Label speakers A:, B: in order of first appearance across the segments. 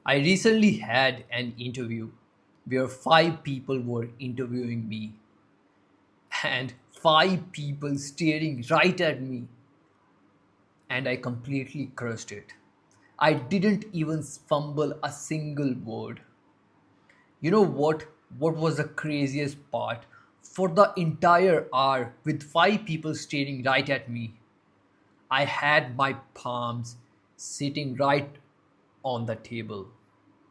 A: I recently had an interview where five people were interviewing me and five people staring right at me, and I completely crushed it. I didn't even fumble a single word. You know what? What was the craziest part? For the entire hour, with five people staring right at me, I had my palms sitting right on the table,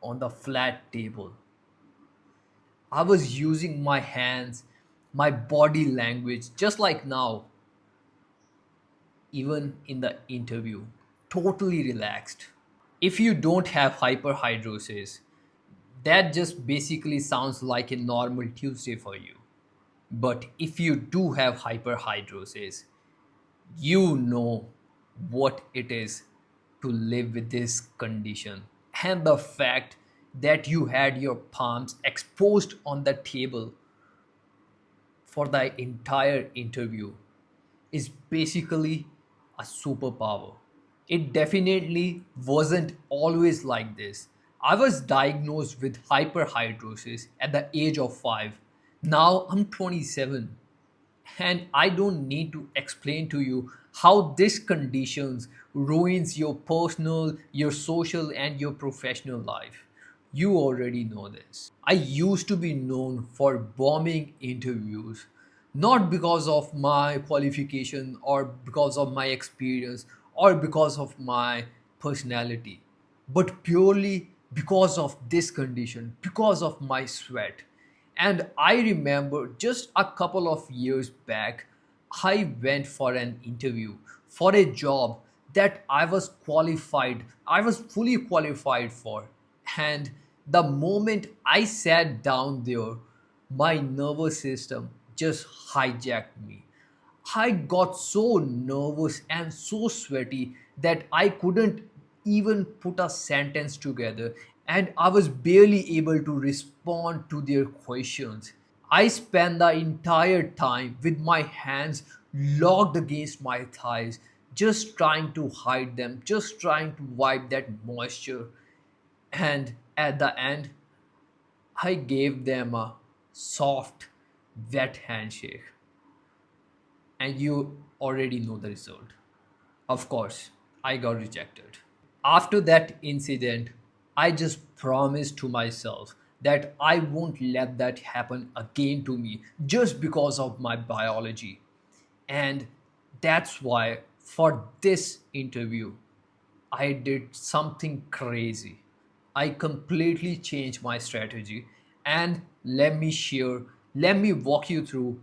A: on the flat table. I was using my hands, my body language, just like now, even in the interview, totally relaxed. If you don't have hyperhidrosis, that just basically sounds like a normal Tuesday for you. But if you do have hyperhidrosis, you know what it is to live with this condition. And the fact that you had your palms exposed on the table for the entire interview is basically a superpower. It definitely wasn't always like this. I was diagnosed with hyperhidrosis at the age of 5. Now I'm 27, and I don't need to explain to you how this conditions ruins your personal, your social and your professional life. You already know this. I used to be known for bombing interviews, not because of my qualification or because of my experience or because of my personality, but purely because of this condition, because of my sweat. And I remember just a couple of years back, I went for an interview for a job that I was fully qualified for. And the moment I sat down there, my nervous system just hijacked me. I got so nervous and so sweaty that I couldn't even put a sentence together, and I was barely able to respond to their questions. I spent the entire time with my hands locked against my thighs, just trying to hide them, just trying to wipe that moisture. And at the end, I gave them a soft, wet handshake. And you already know the result. Of course, I got rejected. After that incident, I just promised to myself that I won't let that happen again to me just because of my biology. And that's why for this interview, I did something crazy. I completely changed my strategy, and let me walk you through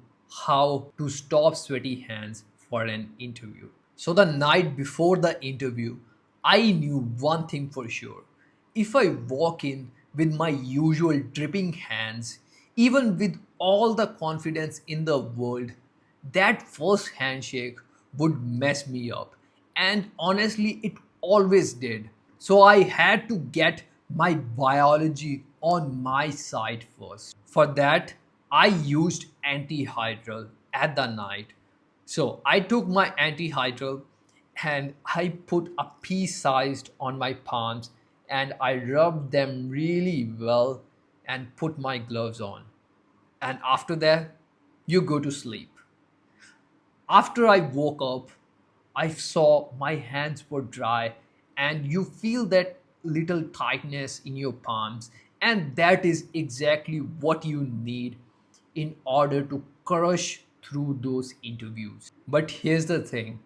A: how to stop sweaty hands for an interview. So, the night before the interview, I knew one thing for sure. If I walk in with my usual dripping hands, even with all the confidence in the world, that first handshake would mess me up. And honestly, it always did. So I had to get my biology on my side first. For that, I used antihydral at the night. So I took my antihydral and I put a pea sized on my palms and I rubbed them really well and put my gloves on. And after that, you go to sleep. After I woke up, I saw my hands were dry, and you feel that little tightness in your palms, and that is exactly what you need in order to crush through those interviews. But here's the thing,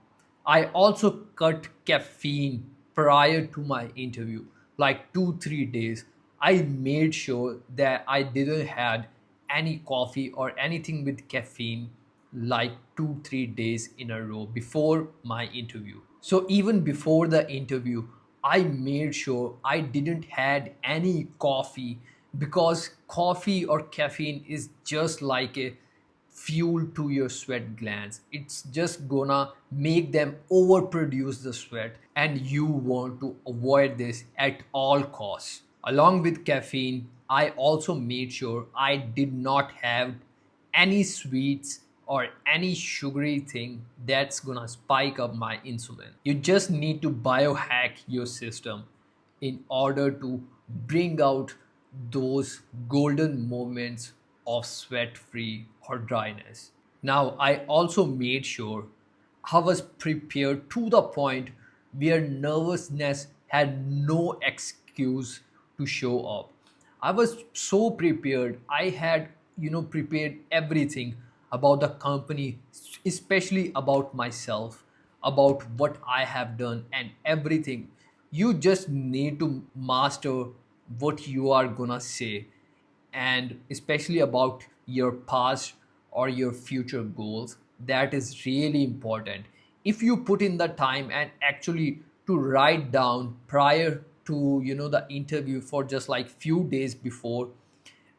A: I also cut caffeine prior to my interview, like 2 3 days. I made sure that I didn't had any coffee or anything with caffeine like 2 3 days in a row before my interview. So even before the interview, I made sure I didn't had any coffee, because coffee or caffeine is just like a fuel to your sweat glands. It's just gonna make them overproduce the sweat, and you want to avoid this at all costs. Along with caffeine, I also made sure I did not have any sweets or any sugary thing that's gonna spike up my insulin. You just need to biohack your system in order to bring out those golden moments of sweat free or dryness. Now, I also made sure I was prepared to the point where nervousness had no excuse to show up. I was so prepared. I had, prepared everything about the company, especially about myself, about what I have done and everything. You just need to master what you are gonna say, and especially about your past or your future goals. That is really important. If you put in the time and actually to write down prior to the interview for just like few days before,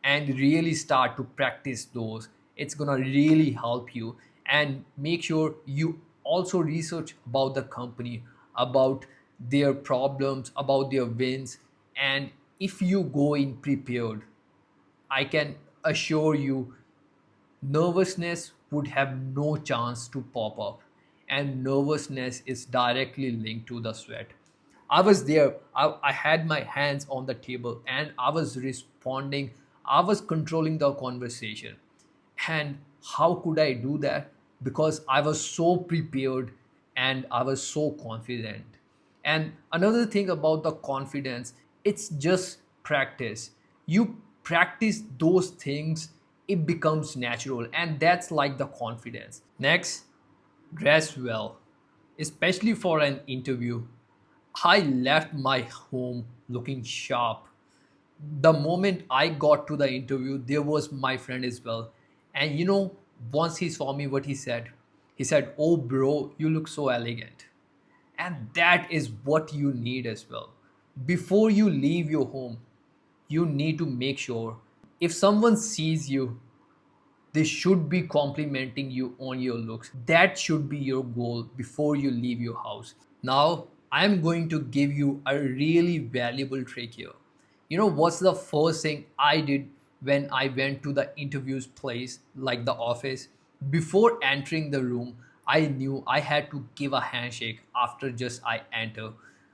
A: and really start to practice those, it's gonna really help you. And make sure you also research about the company, about their problems, about their wins. And if you go in prepared, I can assure you nervousness would have no chance to pop up. And nervousness is directly linked to the sweat. I was there, I had my hands on the table and I was responding, I was controlling the conversation. And how could I do that? Because I was so prepared and I was so confident. And another thing about the confidence, it's just practice. You practice those things, it becomes natural, and that's like the confidence. Next, dress well, especially for an interview. I left my home looking sharp. The moment I got to the interview, there was my friend as well. And once he saw me, what he said? He said, "Oh, bro, you look so elegant." And that is what you need as well. Before you leave your home, you need to make sure if someone sees you, they should be complimenting you on your looks. That should be your goal before you leave your house. Now, I'm going to give you a really valuable trick here. You know what's the first thing I did when I went to the interview's place, like the office? Before entering the room, I knew I had to give a handshake after just I enter,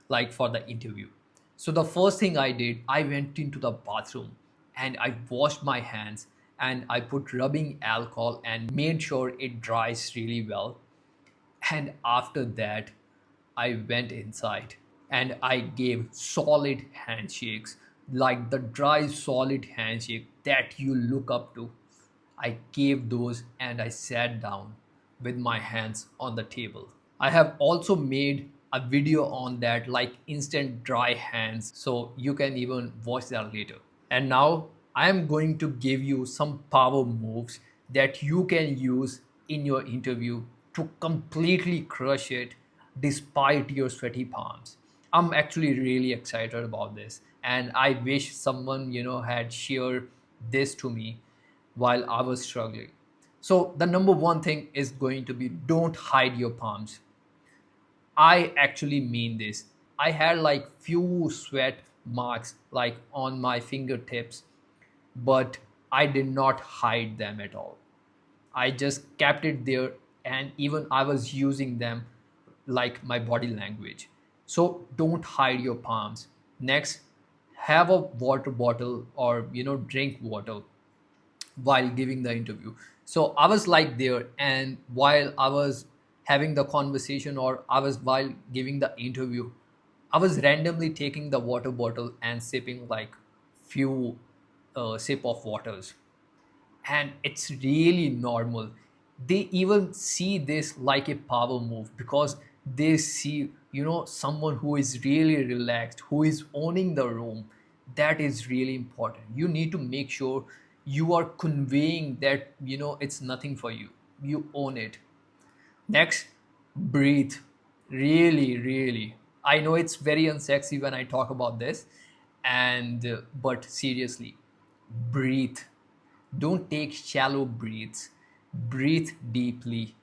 A: like for the interview. So the first thing I did, I went into the bathroom and I washed my hands and I put rubbing alcohol and made sure it dries really well. And after that, I went inside and I gave solid handshakes, like the dry, solid handshake that you look up to. I gave those and I sat down with my hands on the table. I have also made a video on that, like instant dry hands, so you can even watch that later. And now I am going to give you some power moves that you can use in your interview to completely crush it despite your sweaty palms. I'm actually really excited about this, and I wish someone, had shared this to me while I was struggling. So, the number one thing is going to be don't hide your palms. I actually mean this. I had like few sweat marks like on my fingertips, but I did not hide them at all. I just kept it there, and even I was using them like my body language. So don't hide your palms. Next, have a water bottle or drink water while giving the interview. So I was like there, and while I was having the conversation or I was while giving the interview, I was randomly taking the water bottle and sipping like few sip of waters, and it's really normal. They even see this like a power move because they see someone who is really relaxed, who is owning the room. That is really important. You need to make sure you are conveying that it's nothing for you, you own it. Next, breathe. Really, really. I know it's very unsexy when I talk about this, and but seriously, breathe. Don't take shallow breaths. Breathe deeply.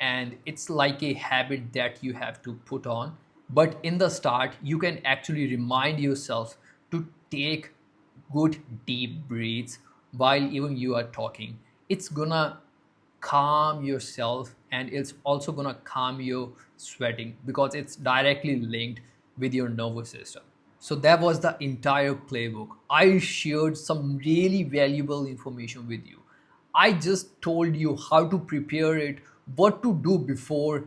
A: And it's like a habit that you have to put on. But in the start, you can actually remind yourself to take good deep breaths while even you are talking. It's gonna calm yourself, and it's also gonna calm your sweating because it's directly linked with your nervous system. So that was the entire playbook. I shared some really valuable information with you. I just told you how to prepare it, what to do before,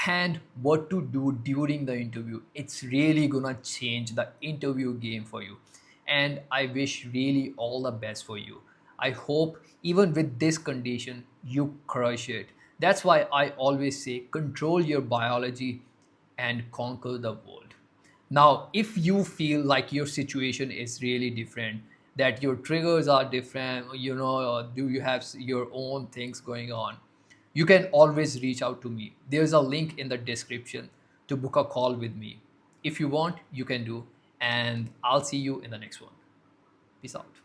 A: and what to do during the interview. It's really gonna change the interview game for you. And I wish really all the best for you. I hope even with this condition, you crush it. That's why I always say control your biology and conquer the world. Now, if you feel like your situation is really different, that your triggers are different, do you have your own things going on, you can always reach out to me. There's a link in the description to book a call with me. If you want, you can do, and I'll see you in the next one. Peace out.